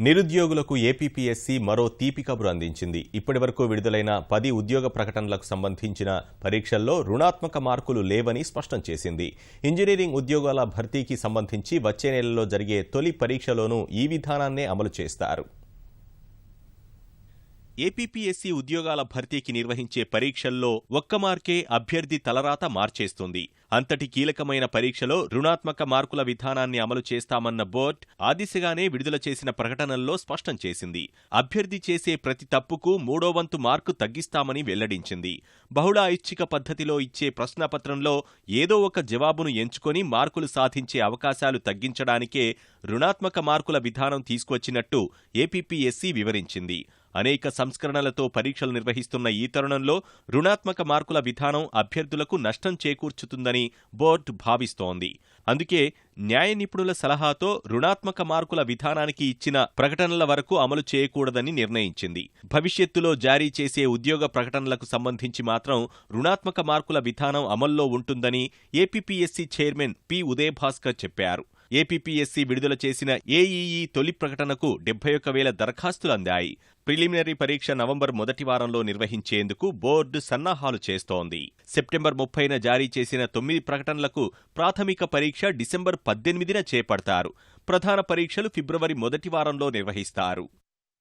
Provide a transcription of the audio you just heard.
నిరుద్యోగులకు ఏపీపీఎస్సీ మరో తీపి కబురు అందించింది. ఇప్పటివరకు విడుదలైన 10 ఉద్యోగ ప్రకటనలకు సంబంధించిన పరీక్షల్లో రుణాత్మక మార్కులు లేవని స్పష్టం చేసింది. ఇంజనీరింగ్ ఉద్యోగాల భర్తీకి సంబంధించి వచ్చే నెలలో జరిగే తొలి పరీక్షలోనూ ఈ విధానాన్నే అమలు చేస్తారు. ఏపీపీఎస్సీ ఉద్యోగాల భర్తీకి నిర్వహించే పరీక్షల్లో ఒక్క మార్కే అభ్యర్థి తలరాత మార్చేస్తుంది. అంతటి కీలకమైన పరీక్షలో రుణాత్మక మార్కుల విధానాన్ని అమలు చేస్తామన్న బోర్డు ఆ దిశగానే విడుదల చేసిన ప్రకటనల్లో స్పష్టం చేసింది. అభ్యర్థి చేసే ప్రతి తప్పుకు 3వ వంతు మార్కు తగ్గిస్తామని వెల్లడించింది. బహుళ ఐచ్ఛిక పద్ధతిలో ఇచ్చే ప్రశ్నపత్రంలో ఏదో ఒక జవాబును ఎంచుకొని మార్కులు సాధించే అవకాశాలు తగ్గించడానికే రుణాత్మక మార్కుల విధానం తీసుకొచ్చినట్టు ఏపీపీఎస్సీ వివరించింది. అనేక సంస్కరణలతో పరీక్షలు నిర్వహిస్తున్న ఈ తరుణంలో రుణాత్మక మార్కుల విధానం అభ్యర్థులకు నష్టం చేకూర్చుతుందని బోర్డు భావిస్తోంది. అందుకే న్యాయ నిపుణుల సలహాతో రుణాత్మక మార్కుల విధానానికి ఇచ్చిన ప్రకటనల వరకు అమలు చేయకూడదని నిర్ణయించింది. భవిష్యత్తులో జారీ చేసే ఉద్యోగ ప్రకటనలకు సంబంధించి మాత్రం రుణాత్మక మార్కుల విధానం అమల్లో ఉంటుందని ఏపీపీఎస్సీ చైర్మన్ పి. ఉదయభాస్కర్ చెప్పారు. ఏపీపీఎస్సీ విడుదల చేసిన ఏఈఈ తొలి ప్రకటనకు 71,000 దరఖాస్తులు అందాయి. ప్రిలిమినరీ పరీక్ష నవంబర్ మొదటి వారంలో నిర్వహించేందుకు బోర్డు సన్నాహాలు చేస్తోంది. సెప్టెంబర్ 30న జారీ చేసిన 9 ప్రకటనలకు ప్రాథమిక పరీక్ష డిసెంబర్ 18న చేపడతారు. ప్రధాన పరీక్షలు ఫిబ్రవరి మొదటి వారంలో నిర్వహిస్తారు.